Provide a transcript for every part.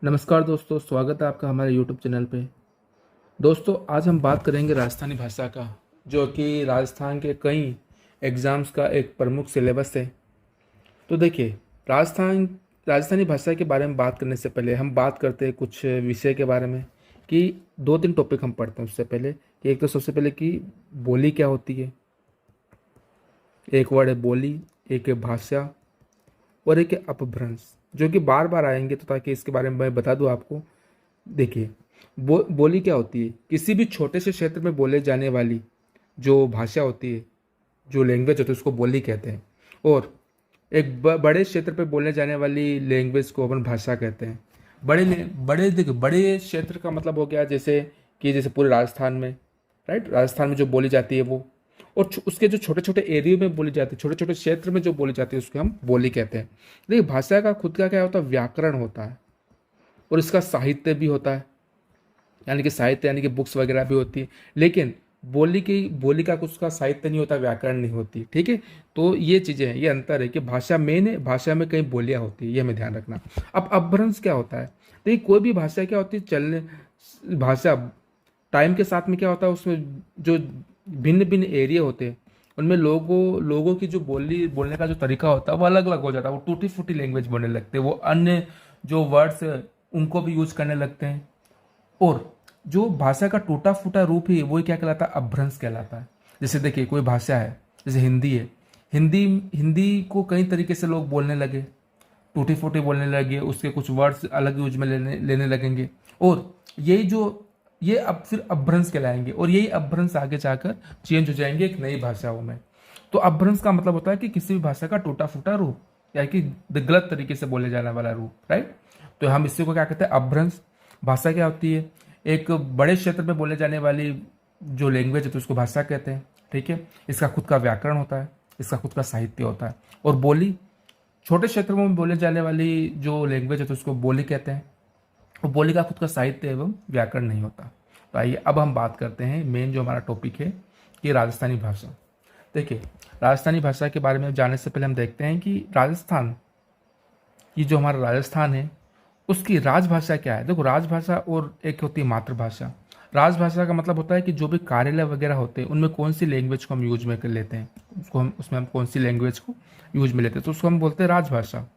नमस्कार दोस्तों, स्वागत है आपका हमारे YouTube चैनल पे। दोस्तों, आज हम बात करेंगे राजस्थानी भाषा का, जो कि राजस्थान के कई एग्ज़ाम्स का एक प्रमुख सिलेबस है। तो देखिए, राजस्थानी भाषा के बारे में बात करने से पहले हम बात करते हैं कुछ विषय के बारे में, कि दो तीन टॉपिक हम पढ़ते हैं उससे पहले। कि एक तो सबसे पहले कि बोली क्या होती है, एक वर्ड है बोली, एक है भाषा और एक है अपभ्रंश, जो कि बार बार आएंगे, तो ताकि इसके बारे में मैं बता दूं आपको। देखिए, बोली क्या होती है? किसी भी छोटे से क्षेत्र में बोले जाने वाली जो भाषा होती है, जो लैंग्वेज होती है, उसको बोली कहते हैं। और एक बड़े क्षेत्र पे बोलने जाने वाली लैंग्वेज को अपन भाषा कहते हैं। देखो, बड़े क्षेत्र का मतलब हो गया जैसे पूरे राजस्थान में, राइट, राजस्थान में जो बोली जाती है वो। और उसके जो छोटे छोटे एरिया में बोली जाती है, छोटे छोटे क्षेत्र में जो बोली जाती है, उसको हम बोली कहते हैं। देखिए, भाषा का खुद का क्या होता है? व्याकरण होता है, और इसका साहित्य भी होता है, यानी कि साहित्य यानी कि बुक्स वगैरह भी होती है। लेकिन बोली का कुछ का साहित्य नहीं होता, व्याकरण नहीं होती। ठीक है, तो ये चीज़ें हैं, ये अंतर है कि भाषा मेन है, भाषा में कई बोलियां होती है, ये हमें ध्यान रखना। अब अपभ्रंश क्या होता है? देखिए, कोई भी भाषा क्या होती है, चलने भाषा टाइम के साथ में क्या होता है, उसमें जो भिन्न भिन्न एरिया होते हैं, उनमें लोगों की जो बोलने का जो तरीका होता है वो अलग अलग हो जाता है। वो टूटी फूटी लैंग्वेज बोलने लगते हैं, वो अन्य जो वर्ड्स उनको भी यूज करने लगते हैं। और जो भाषा का टूटा फूटा रूप है वही क्या कहलाता है? अपभ्रंश कहलाता है। जैसे देखिए, कोई भाषा है, जैसे हिंदी है। हिंदी हिंदी को कई तरीके से लोग बोलने लगे, टूटी फूटी बोलने लगे, उसके कुछ वर्ड्स अलग यूज में लेने लेने लगेंगे। और यही जो ये अब फिर अपभ्रंश कहलाएंगे, और यही अपभ्रंश आगे जाकर चेंज हो जाएंगे एक नई भाषाओं में। तो अपभ्रंश का मतलब होता है कि किसी भी भाषा का टूटा फूटा रूप, या कि गलत तरीके से बोले जाने वाला रूप, राइट। तो हम इसी को क्या कहते हैं? अपभ्रंश। भाषा क्या होती है? एक बड़े क्षेत्र में बोले जाने वाली जो लैंग्वेज है, तो उसको भाषा कहते हैं। ठीक है, इसका खुद का व्याकरण होता है, इसका खुद का साहित्य होता है। और बोली, छोटे क्षेत्रों में बोले जाने वाली जो लैंग्वेज है, तो उसको बोली कहते हैं। और बोली का खुद का साहित्य एवं व्याकरण नहीं होता। तो आइए अब हम बात करते हैं मेन जो हमारा टॉपिक है, कि राजस्थानी भाषा। देखिए, राजस्थानी भाषा के बारे में जानने से पहले हम देखते हैं कि राजस्थान, ये जो हमारा राजस्थान है, उसकी राजभाषा क्या है। देखो, राजभाषा और एक होती है मातृभाषा। राजभाषा का मतलब होता है कि जो भी कार्यालय वगैरह होते हैं, उनमें कौन सी लैंग्वेज को हम यूज में कर लेते हैं, उसमें हम कौन सी लैंग्वेज को यूज में लेते हैं, तो उसको हम बोलते हैं राजभाषा।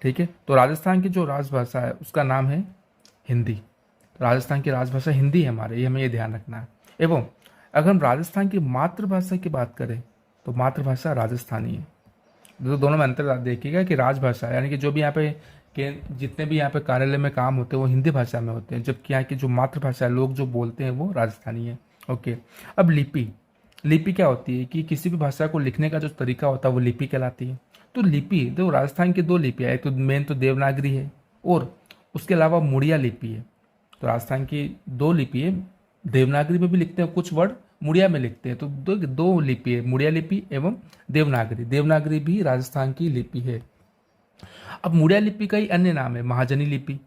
ठीक है, तो राजस्थान की जो राजभाषा है उसका नाम है हिंदी। तो राजस्थान की राजभाषा हिंदी है हमारे, ये हमें ये ध्यान रखना है। एवं अगर हम राजस्थान की मातृभाषा की बात करें, तो मातृभाषा राजस्थानी है। तो दोनों में अंतर देखिएगा कि राजभाषा यानी कि जो भी यहाँ पे के जितने भी यहाँ पे कार्यालय में काम होते हैं वो हिंदी भाषा में होते हैं, जबकि यहाँ की जो मातृभाषा लोग जो बोलते हैं वो राजस्थानी है। ओके। अब लिपि, लिपि क्या होती है? कि किसी भी भाषा को लिखने का जो तरीका होता है वो लिपि कहलाती है। तो लिपि, तो राजस्थान की दो लिपियाँ है, एक तो मेन तो देवनागरी है, और उसके अलावा मुड़िया लिपि है। तो राजस्थान की दो लिपि है, देवनागरी में भी लिखते हैं कुछ वर्ड, मुड़िया में लिखते हैं। तो दो लिपि है, मुड़िया लिपि एवं देवनागरी। देवनागरी भी राजस्थान की लिपि है। अब मुड़िया लिपि का ही अन्य नाम है महाजनी लिपि,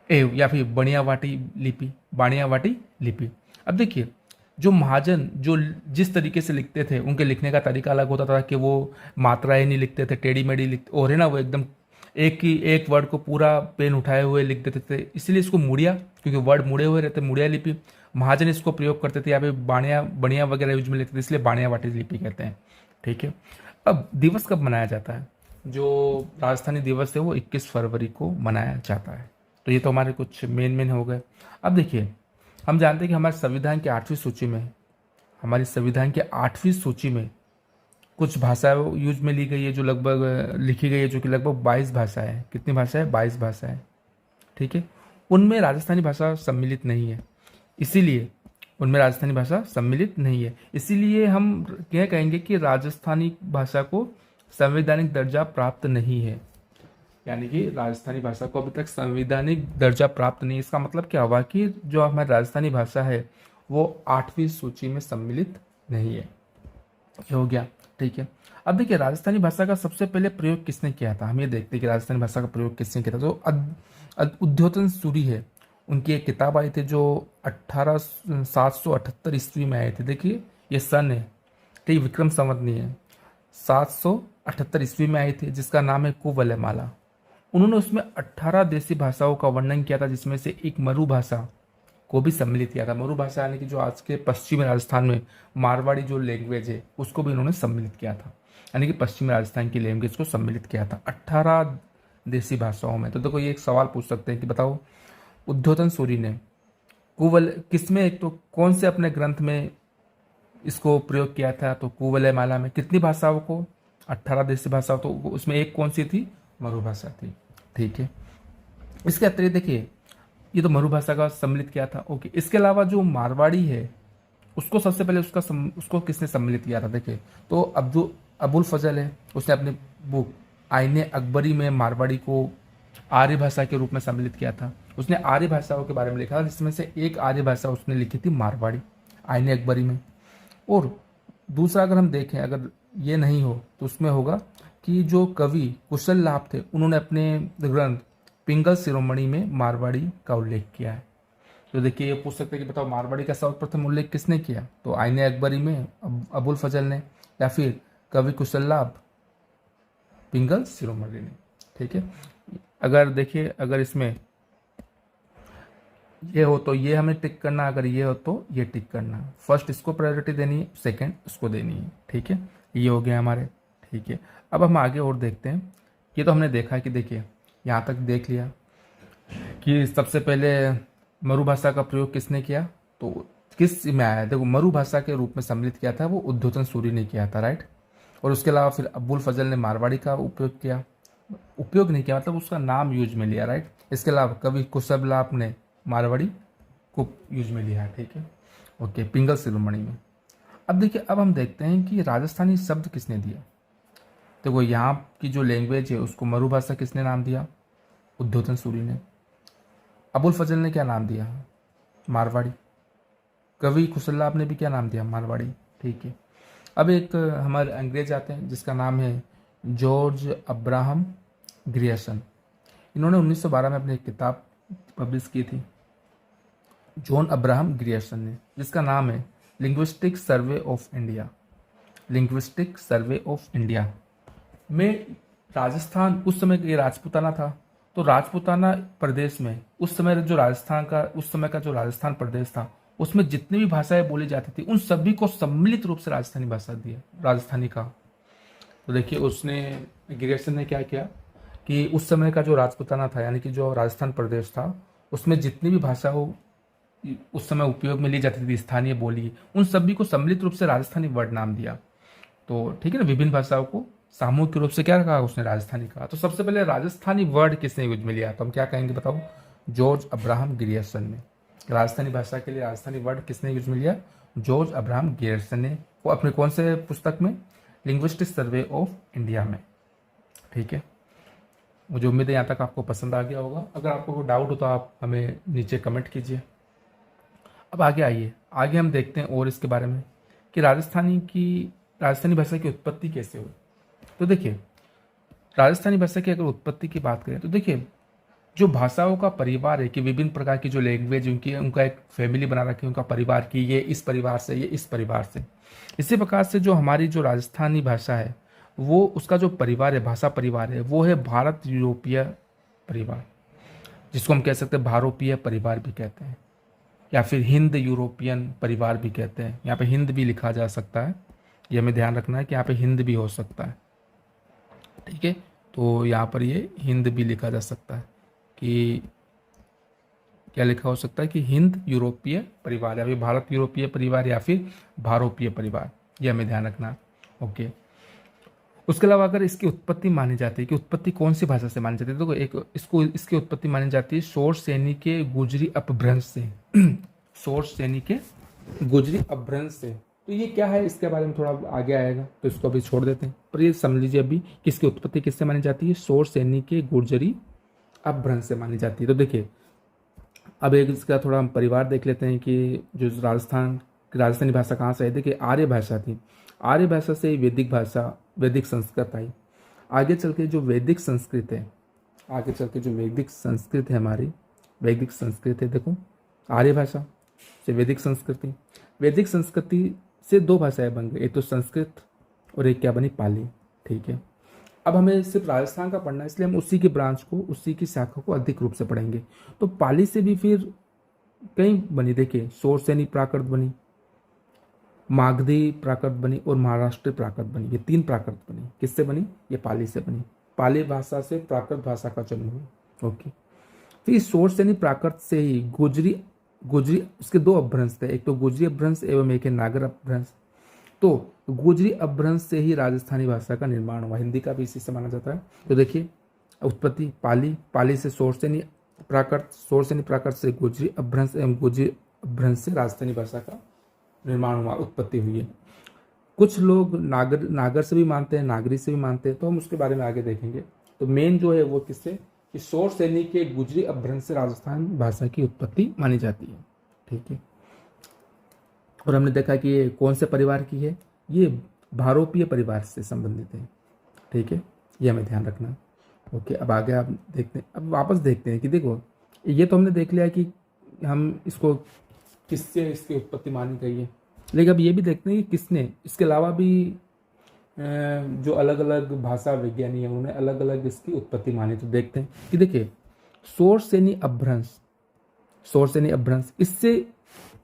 या फिर बनियावाटी लिपि, बाणियावाटी लिपि। अब देखिए, जो महाजन जो जिस तरीके से लिखते थे, उनके लिखने का तरीका अलग होता था, कि वो मात्राएं नहीं लिखते थे, टेढ़ी मेढ़ी लिखते, और है ना, वो एकदम एक वर्ड को पूरा पेन उठाए हुए लिख देते थे, इसलिए इसको मुड़िया, क्योंकि वर्ड मुड़े हुए रहते, मुड़िया लिपि। महाजन इसको प्रयोग करते थे, या फिर बाणिया बनिया वगैरह यूज में लेते थे, इसलिए बाणियावाटी लिपि कहते हैं। ठीक है। अब दिवस कब मनाया जाता है? जो राजधानी दिवस है वो 21 फरवरी को मनाया जाता है। तो ये तो हमारे कुछ मेन हो गए। अब देखिए, हम जानते हैं कि हमारे संविधान की 8वीं सूची में, हमारी संविधान की 8वीं सूची में कुछ भाषा यूज में ली गई है, जो लगभग लिखी गई है, जो कि लगभग 22 भाषा है। कितनी भाषा है? 22 भाषा है। ठीक है, उनमें राजस्थानी भाषा सम्मिलित नहीं है, इसीलिए उनमें राजस्थानी भाषा सम्मिलित नहीं है, इसीलिए हम क्या कहेंगे कि राजस्थानी भाषा को संवैधानिक दर्जा प्राप्त नहीं है। यानी कि राजस्थानी भाषा को अभी तक संवैधानिक दर्जा प्राप्त नहीं है। इसका मतलब क्या हुआ कि जो हमारी राजस्थानी भाषा है वो 8वीं सूची में सम्मिलित नहीं है। ये हो गया। ठीक है। अब देखिए, राजस्थानी भाषा का सबसे पहले प्रयोग किसने किया था? हम ये देखते हैं कि राजस्थानी भाषा का प्रयोग किसने किया था। तो उद्योतन सूरी है, उनकी एक किताब आई थी जो 778 ईस्वी में आई थी। देखिए, ये सन है, ठीक, विक्रम संवत नहीं है, 778 ईस्वी में आई थी, जिसका नाम है कुवलयमाला। उन्होंने उसमें 18 देसी भाषाओं का वर्णन किया था, जिसमें से एक मरु भाषा को भी सम्मिलित किया था। मरु भाषा यानी कि जो आज के पश्चिमी राजस्थान में मारवाड़ी जो लैंग्वेज है उसको भी उन्होंने सम्मिलित किया था, यानी कि पश्चिमी राजस्थान की लैंग्वेज को सम्मिलित किया था 18 देसी भाषाओं में। तो देखो ये एक सवाल पूछ सकते हैं कि बताओ उद्योतन सूरी ने कुवल किसमें, एक तो कौन से अपने ग्रंथ में इसको प्रयोग किया था, तो कुवलय माला में कितनी भाषाओं को, 18 देसी भाषाओं, तो उसमें एक कौन सी थी, मरु भाषा थी। ठीक है, इसके अतिरिक्त देखिए ये तो मरु भाषा का सम्मिलित किया था। ओके, इसके अलावा जो मारवाड़ी है उसको सबसे पहले उसको किसने सम्मिलित किया था, देखिए तो अबुल फजल है, उसने अपनी बुक आईने अकबरी में मारवाड़ी को आर्य भाषा के रूप में सम्मिलित किया था। उसने आर्य भाषाओं के बारे में लिखा था, जिसमें से एक आर्य भाषा उसने लिखी थी मारवाड़ी, आईने अकबरी में। और दूसरा अगर हम देखें, अगर ये नहीं हो तो उसमें होगा कि जो कवि कुशल लाभ थे उन्होंने अपने ग्रंथ पिंगल शिरोमणि में मारवाड़ी का उल्लेख किया है। तो देखिए ये पूछ सकते हैं कि बताओ मारवाड़ी का सर्वप्रथम उल्लेख किसने किया, तो आईने अकबरी में अबुल फजल ने, या फिर कवि कुशल लाभ पिंगल शिरोमणि ने। ठीक है, अगर देखिए अगर इसमें ये हो तो ये हमें टिक करना, अगर ये हो तो ये टिक करना, फर्स्ट इसको प्रायोरिटी देनी है, सेकंड उसको देनी है। ठीक है, ये हो गया हमारे। ठीक है, अब हम आगे और देखते हैं। ये तो हमने देखा है कि देखिए यहाँ तक देख लिया कि सबसे पहले मरु भाषा का प्रयोग किसने किया, तो किस में आया, देखो मरु भाषा के रूप में सम्मिलित किया था वो उद्योतन सूरी ने किया था, राइट। और उसके अलावा फिर अबुल फजल ने मारवाड़ी का उपयोग किया, उपयोग नहीं किया मतलब उसका नाम यूज में लिया, राइट। इसके अलावा कवि कुशल ने मारवाड़ी को यूज में लिया। ठीक है, ओके, पिंगल शिरोमणि में। अब देखिए अब हम देखते हैं कि राजस्थानी शब्द किसने दिया। तो वो यहाँ की जो लैंग्वेज है उसको मरु भाषा किसने नाम दिया, उद्योतन सूरी ने। अबुल फजल ने क्या नाम दिया, मारवाड़ी। कवि कुशल ने भी क्या नाम दिया, मारवाड़ी। ठीक है, अब एक हमारे अंग्रेज आते हैं जिसका नाम है जॉर्ज अब्राहम ग्रियर्सन। इन्होंने 1912 में अपनी एक किताब पब्लिश की थी, जॉन अब्राहम ग्रियर्सन ने, जिसका नाम है linguistic survey of India. Linguistic survey of India में राजस्थान, उस समय ये राजपूताना था, तो राजपूताना प्रदेश में उस समय जो राजस्थान प्रदेश था उसमें जितनी भी भाषाएं बोली जाती थी उन सभी को सम्मिलित रूप से राजस्थानी भाषा दिया, राजस्थानी का। तो देखिए उसने, ग्रियर्सन ने क्या किया कि उस समय का जो राजपूताना था यानी कि जो राजस्थान प्रदेश था उसमें जितनी भी भाषा हो उस समय उपयोग में ली जाती थी, स्थानीय बोली, उन सभी को सम्मिलित रूप से राजस्थानी वर्ड नाम दिया। तो ठीक है ना, विभिन्न भाषाओं को सामूहिक रूप से क्या कहा उसने, राजस्थानी कहा। तो सबसे पहले राजस्थानी वर्ड किसने यूज में लिया, तो हम क्या कहेंगे बताओ, जॉर्ज अब्राहम ग्रियर्सन ने। राजस्थानी भाषा के लिए राजस्थानी वर्ड किसने यूज में लिया, जॉर्ज अब्राहम ग्रियर्सन ने, वो अपने कौन से पुस्तक में, लिंग्विस्टिक सर्वे ऑफ इंडिया में। ठीक है, मुझे उम्मीद है यहाँ तक आपको पसंद आ गया होगा। अगर आपको कोई डाउट हो तो आप हमें नीचे कमेंट कीजिए। अब आगे आइए, आगे हम देखते हैं और इसके बारे में कि राजस्थानी भाषा की उत्पत्ति कैसे हुई। तो देखिए राजस्थानी भाषा की अगर उत्पत्ति की बात करें तो देखिए जो भाषाओं का परिवार है कि विभिन्न प्रकार की जो लैंग्वेज उनका एक फैमिली बना रखी है, उनका परिवार की ये इस परिवार से, ये इस परिवार से, इसी प्रकार से जो हमारी जो राजस्थानी भाषा है वो उसका जो परिवार है, भाषा परिवार है, वो है भारत यूरोपीय परिवार, जिसको हम कह सकते हैं भारोपीय परिवार भी कहते हैं, या फिर हिंद यूरोपियन परिवार भी कहते हैं। यहाँ पे हिंद भी लिखा जा सकता है, ये हमें ध्यान रखना है कि यहाँ पे हिंद भी हो सकता है। ठीक है, तो यहाँ पर ये हिंद भी लिखा जा सकता है कि क्या लिखा हो सकता है कि हिंद यूरोपीय परिवार, या फिर भारत यूरोपीय परिवार, या फिर भारोपीय परिवार, ये हमें ध्यान रखना है। ओके, उसके अलावा अगर इसकी उत्पत्ति मानी जाती है कि उत्पत्ति कौन सी भाषा से मानी जाती है, तो इसकी उत्पत्ति मानी जाती है शोर सैनी के गुजरी अपभ्रंश से। शोर सैनी के गुजरी अपभ्रंश से, तो ये क्या है इसके बारे में थोड़ा आगे आएगा, तो इसको अभी छोड़ देते हैं। पर ये समझ लीजिए अभी कि इसकी उत्पत्ति किससे मानी जाती है, शोर सैनी के गुर्जरी अपभ्रंश से मानी जाती है। तो देखिए अब एक इसका थोड़ा हम परिवार देख लेते हैं कि जो राजस्थानी भाषा कहाँ से आई। देखिए आर्य भाषा थी, आर्य भाषा से वैदिक भाषा, वैदिक संस्कृत आई। आगे चल के जो वैदिक संस्कृत है, हमारी वैदिक संस्कृत है, देखो आर्य भाषा से वैदिक संस्कृति, वैदिक संस्कृति से दो भाषाएं बन गई, एक तो संस्कृत और एक क्या बनी, पाली। ठीक है, अब हमें सिर्फ राजस्थान का पढ़ना है, इसलिए हम उसी की ब्रांच को, उसी की शाखा को अधिक रूप से पढ़ेंगे। तो पाली से भी फिर कई बनी, देखिए शौरसेनी प्राकृत बनी, मागधी प्राकृत बनी और महाराष्ट्र प्राकृत बनी। ये 3 प्राकृत बनी। किससे बनी? ये पाली से बनी। पाली भाषा से प्राकृत भाषा का जन्म हुआ। ओके, तो इस शौरसेनी प्राकृत से ही गुजरी गुजरी उसके 2 अपभ्रंश थे, एक तो गुजरी अपभ्रंश एवं एक है नागर अपभ्रंश। तो गुजरी अपभ्रंश से ही राजस्थानी भाषा का निर्माण हुआ। हिंदी का भी इसी से माना जाता है। तो देखिए उत्पत्ति पाली, पाली से शौरसेनी प्राकृत, शौरसेनी प्राकृत से गुजरी अपभ्रंश एवं गुजरी अपभ्रंश से राजस्थानी भाषा का निर्माण हुआ, उत्पत्ति हुई है। कुछ लोग नागर से भी मानते हैं, नागरी से भी मानते हैं, तो हम उसके बारे में आगे देखेंगे। तो मेन जो है वो किससे, कि शौरसेनी के गुजरी अपभ्रंश से राजस्थान भाषा की उत्पत्ति मानी जाती है। ठीक है, और हमने देखा कि ये कौन से परिवार की है, ये भारोपीय परिवार से संबंधित है। ठीक है, ये हमें ध्यान रखना है। ओके, अब आगे आप देखते हैं, अब वापस देखते हैं कि देखो ये तो हमने देख लिया कि हम इसको किससे इसकी उत्पत्ति मानी गई है, लेकिन अब ये भी देखते हैं कि किसने, इसके अलावा भी जो अलग अलग भाषा विज्ञानी है उन्होंने अलग अलग इसकी उत्पत्ति मानी। तो देखते हैं कि देखिए शौरसेनी अपभ्रंश, शौरसेनी अपभ्रंश, इससे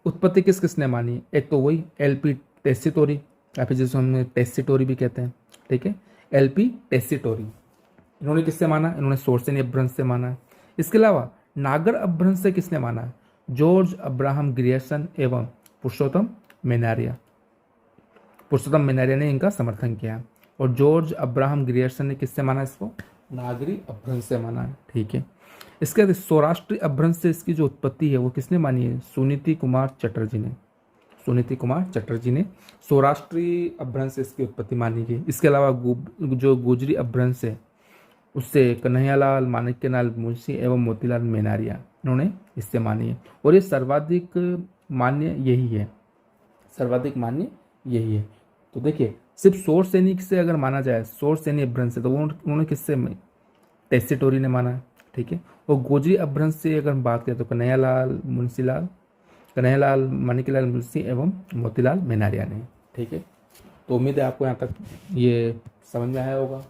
उत्पत्ति किस किसने मानी? एक तो वही एलपी टेस्सीटोरी, या फिर जिसको हम टेस्सीटोरी भी कहते हैं। ठीक है, एलपी टेस्सीटोरी, इन्होंने किससे माना? इन्होंने शौरसेनी अपभ्रंश से माना है। इसके अलावा नागर अपभ्रंश से किसने माना है? जॉर्ज अब्राहम ग्रियर्सन एवं पुरुषोत्तम मैनारिया। पुरुषोत्तम मैनारिया ने इनका समर्थन किया, और जॉर्ज अब्राहम ग्रियर्सन ने किससे माना इसको? नागरी अपभ्रंश से माना है। ठीक है, इसके बाद सौराष्ट्रीय अपभ्रंश से इसकी जो उत्पत्ति है वो किसने मानी है? सुनीति कुमार चटर्जी ने। सुनीति कुमार चटर्जी ने सौराष्ट्रीय अपभ्रंश से इसकी उत्पत्ति मानी गई। इसके अलावा जो गुजरी अपभ्रंश है उससे कन्हैयालाल माणिक्यलाल मुंशी एवं मोतीलाल मेनारिया, इन्होंने इससे मानी है, और ये सर्वाधिक मान्य यही है, सर्वाधिक मान्य यही है। तो देखिए सिर्फ शौरसेनी से अगर माना जाए, शौरसेनी अपभ्रंश से, तो उन्होंने किससे? टेस्सीटोरी ने माना है। ठीक है, और गोजरी अपभ्रंश से अगर हम बात करें तो कन्हैयालाल माणिक्यलाल मुंशी एवं मोतीलाल मेनारिया ने। ठीक है, तो उम्मीद है आपको यहाँ तक ये समझ में आया होगा।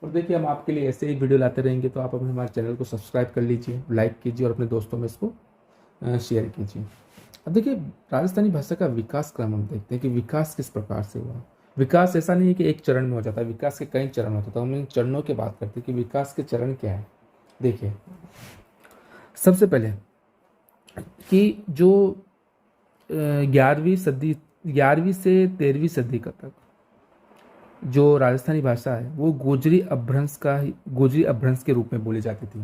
और देखिए हम आपके लिए ऐसे ही वीडियो लाते रहेंगे, तो आप अपने हमारे चैनल को सब्सक्राइब कर लीजिए, लाइक कीजिए और अपने दोस्तों में इसको शेयर कीजिए। अब देखिए राजस्थानी भाषा का विकास क्रम हम देखते हैं कि विकास किस प्रकार से हुआ। विकास ऐसा नहीं है कि एक चरण में हो जाता है, विकास के कई चरण होते हैं। तो हम इन चरणों की बात करते हैं कि विकास के चरण क्या है। देखिए सबसे पहले कि जो 11वीं से 13वीं सदी का तक जो राजस्थानी भाषा है वो गोजरी अपभ्रंश के रूप में बोली जाती थी,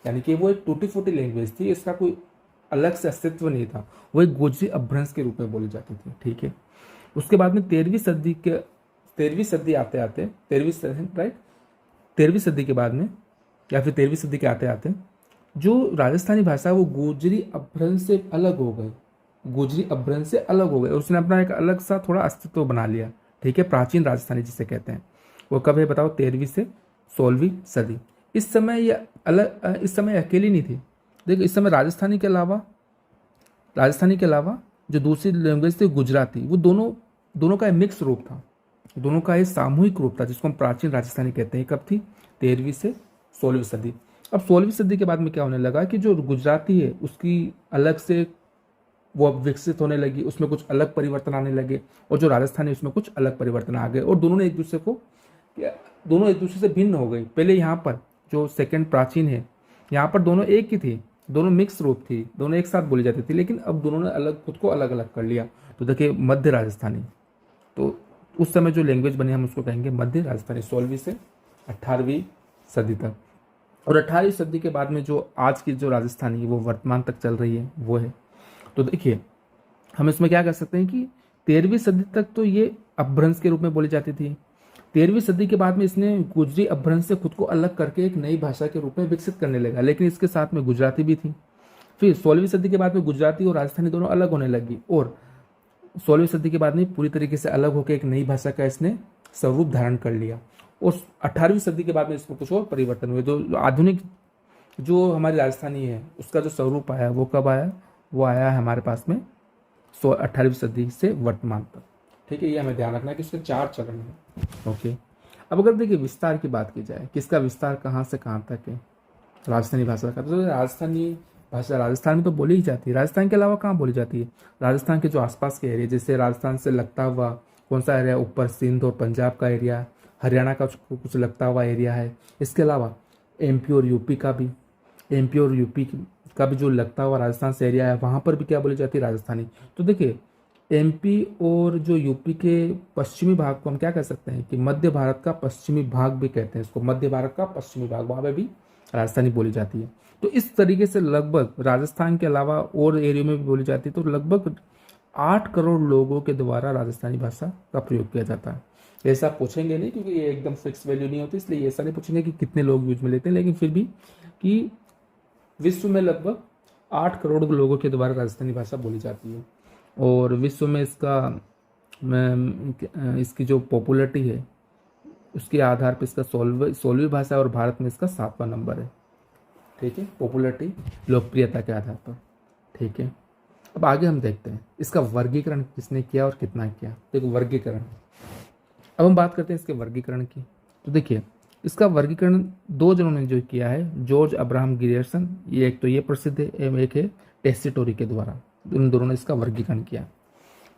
यानी कि वो एक टूटी फूटी लैंग्वेज थी, इसका कोई अलग से अस्तित्व नहीं था, वो एक गोजरी अपभ्रंश के रूप में बोली जाती थी। ठीक है, उसके बाद में 13वीं सदी आते आते 13वीं सदी के बाद में, या फिर 13वीं सदी के आते आते जो राजस्थानी भाषा वो गोजरी अपभ्रंश से अलग हो गई, उसने अपना एक अलग सा थोड़ा अस्तित्व बना लिया। ठीक है, प्राचीन राजस्थानी जिसे कहते हैं, वो कब है बताओ? 13वीं से 16वीं सदी। इस समय अकेली नहीं थी। देखो इस समय राजस्थानी के अलावा जो दूसरी लैंग्वेज थी गुजराती, वो दोनों का एक मिक्स रूप था, दोनों का एक सामूहिक रूप था, जिसको हम प्राचीन राजस्थानी कहते हैं। कब थी? 13वीं से 16वीं सदी। अब 16वीं सदी के बाद में क्या होने लगा कि जो गुजराती है उसकी अलग से वो अब विकसित होने लगी, उसमें कुछ अलग परिवर्तन आने लगे, और जो राजस्थानी उसमें कुछ अलग परिवर्तन आ गए, और दोनों एक दूसरे से भिन्न हो गई। पहले यहाँ पर जो सेकंड प्राचीन है, यहाँ पर दोनों एक ही थी, दोनों मिक्स रूप थी, दोनों एक साथ बोली जाती थी, लेकिन अब दोनों ने खुद को अलग अलग कर लिया। तो देखिए मध्य राजस्थानी, तो उस समय जो लैंग्वेज बनी हम उसको कहेंगे मध्य राजस्थानी, 16वीं से 18वीं सदी तक। और 18वीं सदी के बाद में जो आज की जो राजस्थानी वो वर्तमान तक चल रही है वो है। तो देखिए हम इसमें क्या कर सकते हैं कि 13वीं सदी तक तो ये अपभ्रंश के रूप में बोली जाती थी। 13वीं सदी के बाद में इसने गुजरी अपभ्रंश से खुद को अलग करके एक नई भाषा के रूप में विकसित करने लगा, लेकिन इसके साथ में गुजराती भी थी। फिर 16वीं सदी के बाद में गुजराती और राजस्थानी दोनों अलग होने लगी, और 16वीं सदी के बाद में पूरी तरीके से अलग होकर एक नई भाषा का इसने स्वरूप धारण कर लिया। और 18वीं सदी के बाद में इसमें कुछ और परिवर्तन हुए। तो आधुनिक जो हमारी राजस्थानी है उसका जो स्वरूप आया वो कब आया? वो आया है हमारे पास में 18वीं सदी से वर्तमान तक। ठीक है, ये हमें ध्यान रखना है कि इसके 4 चरण हैं। ओके, अब अगर देखिए विस्तार की बात की जाए, किसका विस्तार कहाँ से कहाँ तक है, राजस्थानी भाषा का, तो राजस्थानी भाषा राजस्थान में तो बोली ही जाती है। राजस्थान के अलावा कहाँ बोली जाती है? राजस्थान के जो आसपास के एरिया, जैसे राजस्थान से लगता हुआ कौन सा एरिया, ऊपर सिंध और पंजाब का एरिया, हरियाणा का कुछ लगता हुआ एरिया है। इसके अलावा एमपी और यूपी का भी, एमपी और यूपी का भी जो लगता हुआ राजस्थान से एरिया है, वहाँ पर भी क्या बोली जाती है? राजस्थानी। तो देखिए एमपी और जो यूपी के पश्चिमी भाग को हम क्या कह सकते हैं कि मध्य भारत का पश्चिमी भाग भी कहते हैं इसको, मध्य भारत का पश्चिमी भाग, वहाँ पे भी राजस्थानी बोली जाती है। तो इस तरीके से लगभग राजस्थान के अलावा और एरियो में भी बोली जाती है। तो लगभग 8 करोड़ लोगों के द्वारा राजस्थानी भाषा का प्रयोग किया जाता है। ऐसा पूछेंगे नहीं क्योंकि ये एकदम फिक्स वैल्यू नहीं होती, इसलिए ऐसा नहीं पूछेंगे कि कितने लोग यूज में लेते हैं, लेकिन फिर भी कि विश्व में लगभग 8 करोड़ लोगों के द्वारा राजस्थानी भाषा बोली जाती है। और विश्व में इसकी जो पॉपुलरिटी है उसके आधार पर इसका 16वीं भाषा है और भारत में इसका 7वां नंबर है। ठीक है, पॉपुलरिटी, लोकप्रियता के आधार पर। ठीक है, अब आगे हम देखते हैं इसका वर्गीकरण किसने किया और कितना किया। देखो वर्गीकरण, अब हम बात करते हैं इसके वर्गीकरण की। तो देखिए इसका वर्गीकरण 2 जनों ने जो किया है, जॉर्ज अब्राहम ग्रियर्सन, ये एक तो ये प्रसिद्ध है, एक है टेस्सीटोरी के द्वारा। इन दोनों ने इसका वर्गीकरण किया।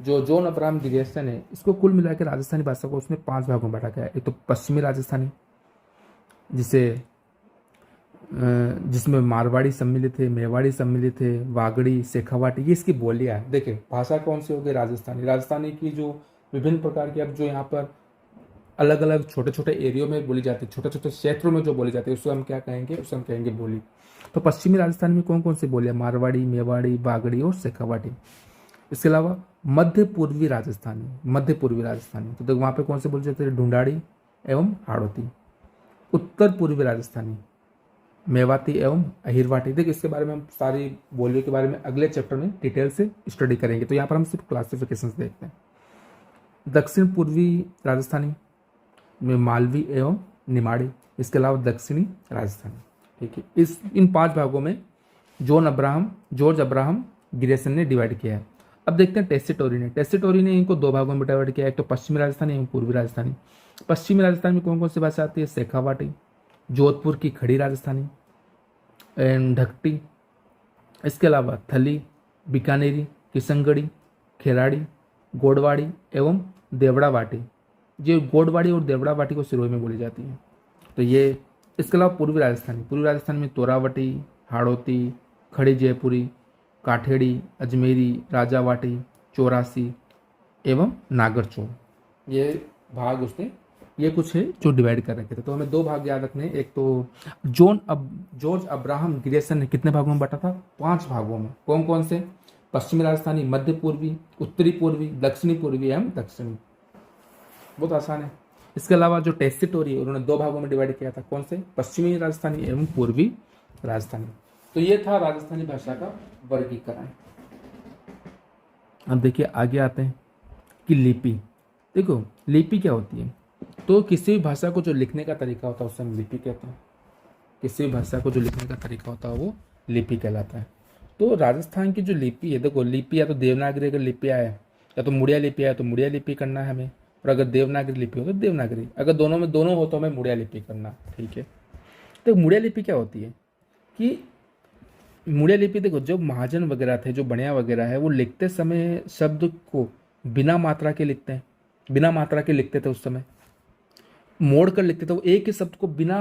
जो जॉन अब्राहम ग्रियर्सन है, इसको कुल मिलाकर राजस्थानी भाषा को उसने 5 भागों में बांटा गया है। एक तो पश्चिमी राजस्थानी, जिसमें मारवाड़ी सम्मिलित है, मेवाड़ी सम्मिलित है, वागड़ी, शेखावाटी, ये इसकी बोलियां है। देखिए भाषा कौन सी हो गई? राजस्थानी। राजस्थानी की जो विभिन्न प्रकार की, अब जो यहाँ पर अलग अलग छोटे छोटे एरियो में बोली जाती है, छोटे छोटे क्षेत्रों में जो बोली जाती है, उसको हम क्या कहेंगे? उसको हम कहेंगे बोली। तो पश्चिमी राजस्थान में कौन कौन सी बोलियां? मारवाड़ी, मेवाड़ी, वागड़ी और शेखावाटी। इसके अलावा मध्य पूर्वी राजस्थानी, मध्य पूर्वी राजस्थानी, तो देखो वहाँ पे कौन से बोली जाती है? ढूंढाड़ी एवं हाड़ौती। उत्तर पूर्वी राजस्थानी, मेवाती एवं अहिरवाटी। देखिए इसके बारे में हम सारी बोलियों के बारे में अगले चैप्टर में डिटेल से स्टडी करेंगे, तो यहाँ पर हम सिर्फ क्लासिफिकेशंस देखते हैं। दक्षिण पूर्वी राजस्थानी में मालवी एवं निमाड़ी। इसके अलावा दक्षिणी राजस्थानी। ठीक है, इन 5 भागों में जॉर्ज अब्राहम ग्रियर्सन ने डिवाइड किया है। अब देखते हैं टेस्सीटोरी ने इनको 2 भागों में डिवाइड किया है, एक तो पश्चिमी राजस्थानी एवं पूर्वी राजस्थानी। पश्चिमी राजस्थान में कौन कौन सी भाषा आती है? शेखावाटी, जोधपुर की खड़ी राजस्थानी एंड ढकटी। इसके अलावा थली, बीकानेरी, किशनगढ़ी, खेराड़ी, गोडवाड़ी एवं देवड़ावाटी। ये गोडवाड़ी और देवड़ावाटी को सिरोही में बोली जाती है। तो ये, इसके अलावा पूर्वी राजस्थान में तोरावटी, हाड़ौती, खड़ी जयपुरी, काठेड़ी, अजमेरी, राजावाटी, चौरासी एवं नागरचौड़। ये भाग उसने, ये कुछ है जो डिवाइड कर रखे थे। तो हमें 2 भाग याद रखने हैं। एक तो जॉर्ज अब्राहम ग्रियर्सन ने कितने भागों में बांटा था? 5 भागों में। कौन कौन से? पश्चिमी राजस्थानी, मध्य पूर्वी, उत्तरी पूर्वी, दक्षिणी पूर्वी एवं दक्षिणी। बहुत आसान है। इसके अलावा जो टेस्सीटोरी है उन्होंने 2 भागों में डिवाइड किया था। कौन से? पश्चिमी राजस्थानी एवं पूर्वी राजस्थानी। तो ये था राजस्थानी भाषा का वर्गीकरण। अब देखिए आगे आते हैं कि लिपि। देखो लिपि क्या होती है? तो किसी भी भाषा को जो लिखने का तरीका होता है उसे हम लिपि कहते हैं। किसी भी भाषा को जो लिखने का तरीका होता है वो लिपि कहलाता है। तो राजस्थान की जो लिपि है, देखो लिपि या तो देवनागरी अगर लिपि आए, या तो मुड़िया लिपि आए तो मुड़िया लिपि करना है हमें, और अगर देवनागरी लिपि हो तो देवनागरी। अगर दोनों में दोनों हो तो हमें मुड़िया लिपि करना। ठीक है, तो मुड़िया लिपि क्या होती है कि मुड़िया लिपि, देखो जो महाजन वगैरह थे, जो बनिया वगैरह है, वो लिखते समय शब्द को बिना मात्रा के लिखते हैं, बिना मात्रा के लिखते थे उस समय, मोड़ कर लिखते थे। वो एक ही शब्द को बिना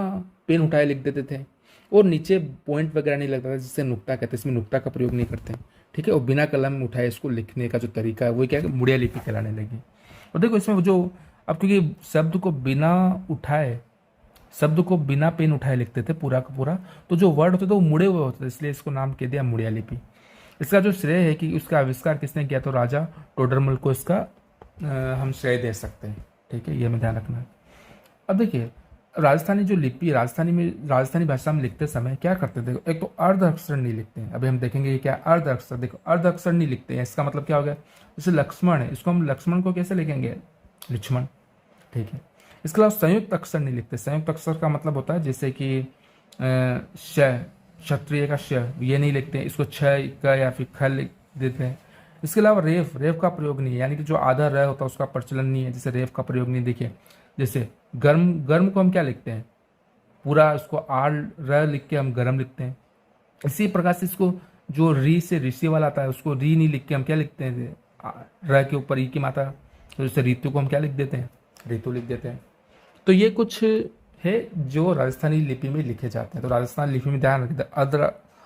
पेन उठाए लिख देते थे, और नीचे पॉइंट वगैरह नहीं लगता था जिससे नुक्ता कहते हैं, इसमें नुक्ता का प्रयोग नहीं करते। ठीक है, और बिना कलम उठाए इसको लिखने का जो तरीका है वो क्या है, मुड़िया लिपि कहलाने लगी। और देखो इसमें जो अब क्योंकि शब्द को बिना पेन उठाए लिखते थे पूरा का पूरा, तो जो वर्ड होते थे वो मुड़े हुए होते थे, इसलिए इसको नाम कह दिया मुड़िया लिपि। इसका जो श्रेय है कि उसका आविष्कार किसने किया, तो राजा टोडरमल को इसका हम श्रेय दे सकते हैं। ठीक है, ये हमें ध्यान रखना है। अब देखिए राजस्थानी जो लिपि, राजस्थानी भाषा में लिखते समय क्या करते थे? एक तो अर्ध अक्षर नहीं लिखते हैं। अभी हम देखेंगे क्या अर्ध अक्षर। देखो अर्ध अक्षर नहीं लिखते हैं, इसका मतलब क्या हो गया? जैसे लक्ष्मण है, इसको हम लक्ष्मण को कैसे लिखेंगे? लक्ष्मण। ठीक है, इसके अलावा संयुक्त अक्षर नहीं लिखते। संयुक्त अक्षर का मतलब होता है जैसे कि क्षत्रिय का श, ये नहीं लिखते हैं, इसको छ का या फिर ख लिख देते हैं। इसके अलावा रेफ का प्रयोग नहीं है, यानी कि जो आधा र होता है उसका प्रचलन नहीं है, जैसे रेफ का प्रयोग नहीं। देखिए जैसे गर्म गर्म को हम क्या लिखते हैं, पूरा उसको आर र लिख के हम गर्म लिखते हैं। इसी प्रकार से इसको जो री से ऋषि वाला आता है उसको री नहीं लिख के हम क्या लिखते हैं, र के ऊपर ई की मात्रा, तो जैसे ऋतु को हम क्या लिख देते हैं, ऋतु लिख देते हैं। तो ये कुछ है जो राजस्थानी लिपि में लिखे जाते हैं। तो राजस्थानी लिपि में ध्यान रखिए,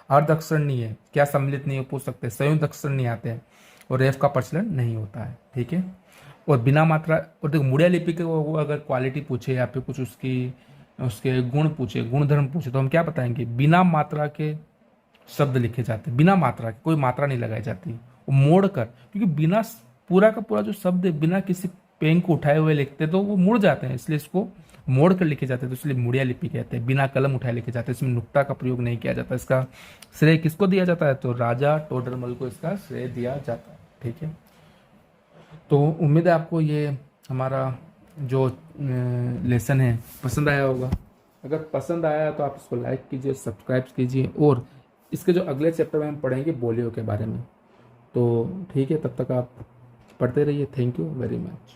अर्ध अक्षर नहीं है, क्या सम्मिलित नहीं है पूछ सकते हैं, संयुक्त अक्षर नहीं आते हैं और रेफ का प्रचलन नहीं होता है, ठीक है। और बिना मात्रा, और देखो मुड़िया लिपि के वो अगर क्वालिटी पूछे या फिर कुछ उसकी उसके गुण पूछे, गुणधर्म पूछे, तो हम क्या बताएंगे, बिना मात्रा के शब्द लिखे जाते हैं, बिना मात्रा के, कोई मात्रा नहीं लगाई जाती, वो मोड़ कर, क्योंकि बिना, पूरा का पूरा जो शब्द है बिना किसी पेन को उठाए हुए लिखते तो वो मुड़ जाते हैं, इसलिए इसको मोड़ कर लिखे जाते हैं, तो इसलिए मुड़िया लिपि कहते हैं। बिना कलम उठाए लिखे जाते हैं, इसमें नुक्ता का प्रयोग नहीं किया जाता। इसका श्रेय किसको दिया जाता है, तो राजा टोडरमल को इसका श्रेय दिया जाता है, ठीक है। तो उम्मीद है आपको ये हमारा जो लेसन है पसंद आया होगा। अगर पसंद आया तो आप इसको लाइक कीजिए, सब्सक्राइब कीजिए, और इसके जो अगले चैप्टर में हम पढ़ेंगे बोलियों के बारे में। तो ठीक है, तब तक आप पढ़ते रहिए। Thank you very much.